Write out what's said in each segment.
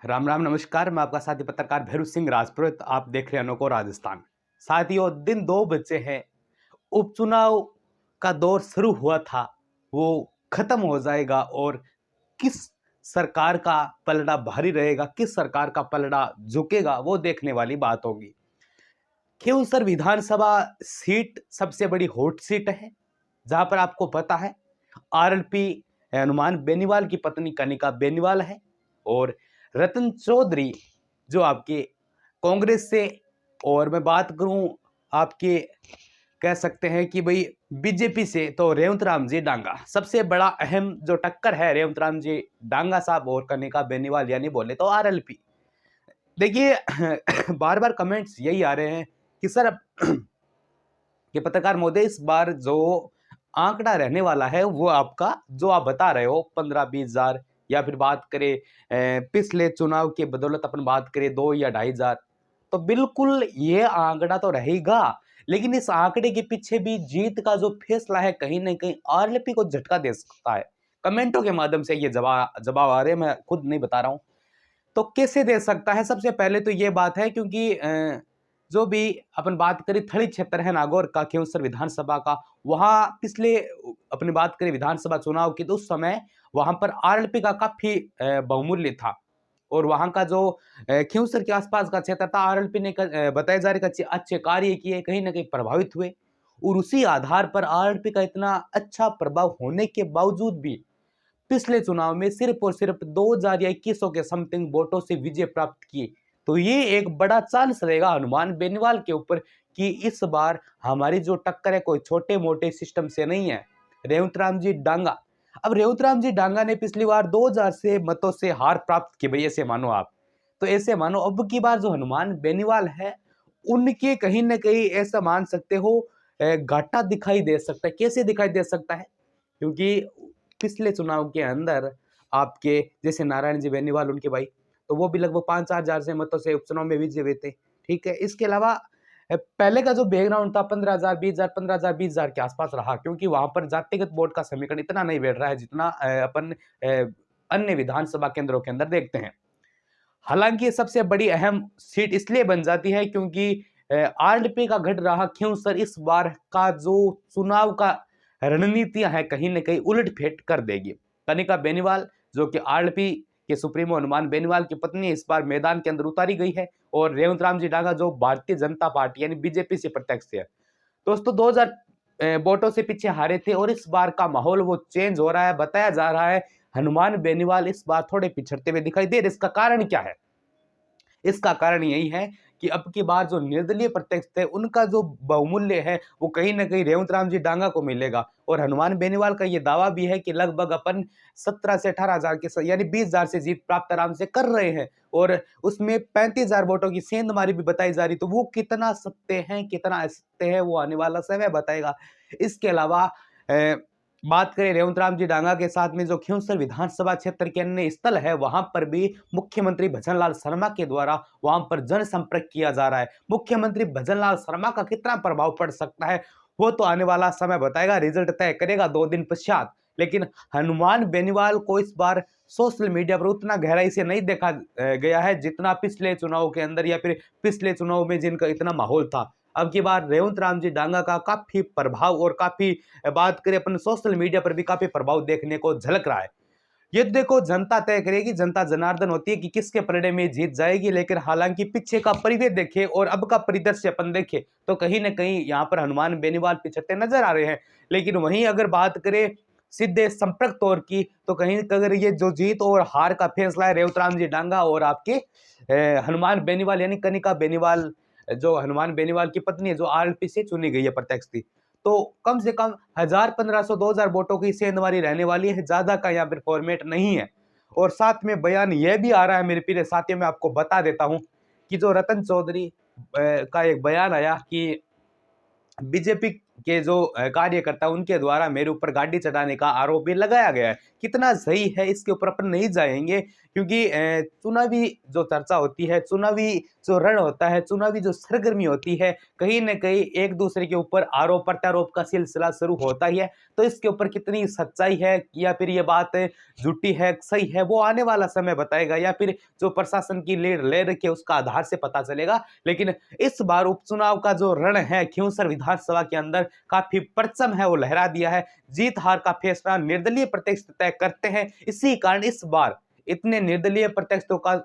राम राम नमस्कार। मैं आपका साथी पत्रकार भैरू सिंह राजपुरोहित। आप देख रहे हैं अनोखो राजस्थान। साथियों, दिन 2 बजे हैं। उपचुनाव का दौर शुरू हुआ था, वो खत्म हो जाएगा और किस सरकार का पलड़ा भारी रहेगा, किस सरकार का पलड़ा झुकेगा, वो देखने वाली बात होगी। खींवसर विधानसभा सीट सबसे बड़ी हॉट सीट है, जहां पर आपको पता है आरएलपी हनुमान बेनीवाल की पत्नी कनिका बेनीवाल है और रतन चौधरी जो आपके कांग्रेस से, और मैं बात करूं आपके कह सकते हैं कि भाई बीजेपी से, तो रेवंत राम जी डांगा सबसे बड़ा अहम जो टक्कर है। रेवंत राम जी डांगा साहब और कनिका बेनीवाल, यानी बोले तो आरएलपी। देखिए बार बार कमेंट्स यही आ रहे हैं कि सर कि पत्रकार महोदय, इस बार जो आंकड़ा रहने वाला है वो आपका जो आप बता रहे हो 15-20 हजार, या फिर बात करें पिछले चुनाव के बदौलत अपन बात करें 2 या 2.5 हजार, तो बिल्कुल ये आंकड़ा तो रहेगा। लेकिन इस आंकड़े के पीछे भी जीत का जो फैसला है कहीं ना कहीं आरएलपी को झटका दे सकता है। कमेंटों के माध्यम से ये जवाब आ रहे हैं, मैं खुद नहीं बता रहा हूं। तो कैसे दे सकता है? सबसे पहले तो ये बात है क्योंकि जो भी अपन बात करें थली क्षेत्र है नागौर का, खींवसर विधानसभा का, वहां पिछले अपनी बात करें विधानसभा चुनाव की, तो उस समय वहां पर आरएलपी का काफी बहुमूल्य था। और वहां का जो खींवसर के आसपास का क्षेत्र था, आरएलपी ने बताया जा रहा है अच्छे कार्य किए, कहीं ना कहीं प्रभावित हुए। और उसी आधार पर आरएलपी का इतना अच्छा प्रभाव होने के बावजूद भी पिछले चुनाव में सिर्फ और सिर्फ 2000 या 2100 के समथिंग वोटों से विजय प्राप्त की। तो ये एक बड़ा चांस रहेगा हनुमान बेनीवाल के ऊपर कि इस बार हमारी जो टक्कर है कोई छोटे मोटे सिस्टम से नहीं है। रेवंत राम जी डांगा, अब रेवंत राम जी डांगा ने पिछली बार 2000 से मतों से हार प्राप्त की, भाई ऐसे मानो आप। तो ऐसे मानो अब की बार जो हनुमान बेनीवाल है, उनके कहीं ना कहीं ऐसा मान सकते हो घाटा दिखाई दे सकता है। कैसे दिखाई दे सकता है? क्योंकि पिछले चुनाव के अंदर आपके जैसे नारायण जी बेनीवाल, उनके भाई, तो वो भी लगभग 5-4 हजार से मतों से उपचुनाव में विजय हुए थे। ठीक है, इसके अलावा पहले का जो बैकग्राउंड था 15,000 20,000 15,000 20,000 के आसपास रहा, क्योंकि वहां पर जातिगत वोट का समीकरण इतना नहीं बैठ रहा है जितना अपन अन्य विधानसभा केंद्रों के अंदर देखते हैं। हालांकि सबसे बड़ी अहम सीट इसलिए बन जाती है क्योंकि आरडीपी का गढ़ रहा खींवसर इस बार का जो चुनाव का रणनीतियां है कहीं ना कहीं उलट फेट कर देगी। कनिका बेनीवाल जो कि आरडीपी के सुप्रीमो हनुमान बेनीवाल की पत्नी इस बार मैदान के अंदर उतारी गई है, और रेवंत राम जी डांगा जो भारतीय जनता पार्टी यानी बीजेपी से प्रत्यक्ष है। दोस्तों 2000 वोटों से पीछे हारे थे और इस बार का माहौल वो चेंज हो रहा है। बताया जा रहा है हनुमान बेनीवाल इस बार थोड़े पिछड़ते हुए दिखाई दे रहे। इसका कारण क्या है? इसका कारण यही है कि अब की बार जो निर्दलीय प्रत्यक्ष थे उनका जो बहुमूल्य है वो कहीं ना कहीं रेवंत राम जी डांगा को मिलेगा। और हनुमान बेनीवाल का ये दावा भी है कि लगभग अपन 17 से 18 हजार के यानी 20 हजार से जीत प्राप्त आराम से कर रहे हैं, और उसमें 35 हजार वोटों की सेंधमारी भी बताई जा रही। तो वो कितना सत्य है कितना असत्य है वो आने वाला समय बताएगा। इसके अलावा बात करें रेवंत राम जी डांगा के साथ में जो खींवसर विधानसभा क्षेत्र के अन्य स्थल है, वहां पर भी मुख्यमंत्री भजनलाल शर्मा के द्वारा वहां पर जनसंपर्क किया जा रहा है। मुख्यमंत्री भजनलाल शर्मा का कितना प्रभाव पड़ सकता है वो तो आने वाला समय बताएगा, रिजल्ट तय करेगा 2 दिन पश्चात। लेकिन हनुमान बेनीवाल को इस बार सोशल मीडिया पर उतना गहराई से नहीं देखा गया है जितना पिछले चुनाव के अंदर या फिर पिछले चुनाव में जिनका इतना माहौल था। अब की बार रेवंत राम जी डांगा का काफी प्रभाव और काफी बात करें अपन सोशल मीडिया पर भी काफी प्रभाव देखने को झलक रहा है। ये देखो जनता तय करेगी, जनता जनार्दन होती है कि किसके परिणय में जीत जाएगी। लेकिन हालांकि पीछे का परिवेश देखे और अब का परिदृश्य अपन देखे तो कहीं ना कहीं यहाँ पर हनुमान बेनीवाल पिछड़ते नजर आ रहे हैं। लेकिन वहीं अगर बात करें सीधे संपर्क तौर की, तो कहीं अगर ये जो जीत और हार का फैसला है रेवंत राम जी डांगा और आपके हनुमान बेनीवाल यानी कनिका बेनीवाल, जो हनुमान बेनीवाल की पत्नी है, जो आरएलपी से चुनी गई है प्रत्यक्ष थी, तो कम से कम 1000 1500 2000 वोटों की सेंधमारी रहने वाली है, ज्यादा का यहाँ पर फॉर्मेट नहीं है। और साथ में बयान यह भी आ रहा है मेरे प्रिय साथियों, में आपको बता देता हूं कि जो रतन चौधरी का एक बयान आया कि बीजेपी के जो कार्यकर्ता उनके द्वारा मेरे ऊपर गाड़ी चढ़ाने का आरोप भी लगाया गया है। कितना सही है इसके ऊपर अपन नहीं जाएंगे, क्योंकि चुनावी जो चर्चा होती है, चुनावी जो रण होता है, चुनावी जो सरगर्मी होती है, कहीं न कहीं एक दूसरे के ऊपर आरोप-प्रत्यारोप का सिलसिला शुरू होता ही है। तो इसके ऊपर कितनी सच्चाई है या फिर ये बात झूठी है, सही है, वो आने वाला समय बताएगा या फिर जो प्रशासन की लीड ले रखी है उसका आधार से पता चलेगा। लेकिन इस बार उपचुनाव का जो रण है खींवसर विधानसभा के अंदर काफ़ी परचम है वो लहरा दिया है। जीत-हार का फैसला निर्दलीय प्रत्यक्ष तय करते हैं। इसी कारण इस बार इतने निर्दलीय प्रत्यक्षों का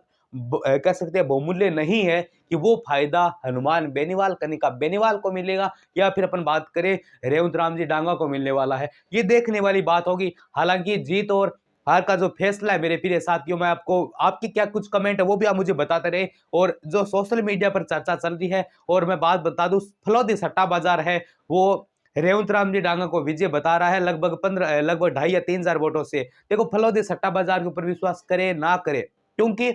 कह सकते हैं बहुमूल्य नहीं है कि वो फायदा हनुमान बेनीवाल, कनिका बेनीवाल को मिलेगा या फिर अपन बात करें रेवंत राम जी डांगा को मिलने वाला है। ये देखने वाली बात होगी। हालांकि जीत और हार का जो फैसला है मेरे प्रिय साथियों, मैं आपको आपकी क्या कुछ कमेंट है वो भी आप मुझे बताते रहे। और जो सोशल मीडिया पर चर्चा चल रही है, और मैं बात बता दूं, फलौदी सट्टा बाजार है वो रेवंत राम जी डांगा को विजय बता रहा है लगभग 2.5 या 3 हजार वोटों से। देखो, फलौदी सट्टा बाजार के ऊपर विश्वास करे ना करे, क्योंकि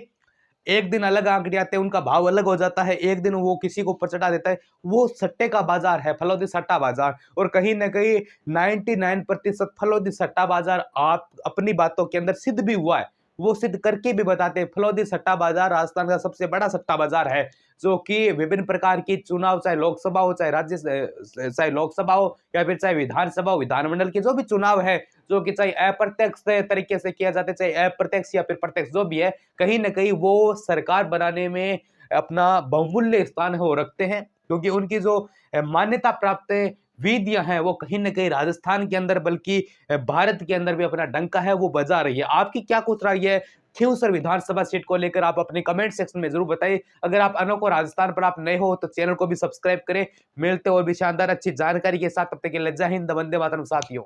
एक दिन अलग आंकड़े आते हैं, उनका भाव अलग हो जाता है, एक दिन वो किसी को ऊपर चढ़ा देता है। वो सट्टे का बाजार है फलौदी सट्टा बाजार, और कहीं ना कहीं 99% फलौदी सट्टा बाजार आप अपनी बातों के अंदर सिद्ध भी हुआ है। वो सिद्ध करके भी बताते हैं। फलौदी सट्टा बाजार राजस्थान का सबसे बड़ा सट्टा बाजार है, जो कि विभिन्न प्रकार की चुनाव, चाहे लोकसभा हो, चाहे लोकसभा हो या फिर चाहे विधानसभा हो, विधानमंडल के जो भी चुनाव है, जो कि चाहे अप्रत्यक्ष तरीके से किया जाता है, चाहे अप्रत्यक्ष या फिर प्रत्यक्ष जो भी है, कहीं ना कहीं वो सरकार बनाने में अपना बहुमूल्य स्थान है वो रखते हैं। क्योंकि उनकी जो मान्यता प्राप्त विधियां हैं वो कहीं ना कहीं राजस्थान के अंदर बल्कि भारत के अंदर भी अपना डंका है वो बजा रही है। आपकी क्या कुछ राय है खींवसर विधानसभा सीट को लेकर? आप अपने कमेंट सेक्शन में जरूर बताइए। अगर आप अनोखो राजस्थान पर आप नए हो तो चैनल को भी सब्सक्राइब करें। मिलते और भी शानदार अच्छी जानकारी के साथ, तब तक के लिए जय हिंद, वंदे मातरम साथियों।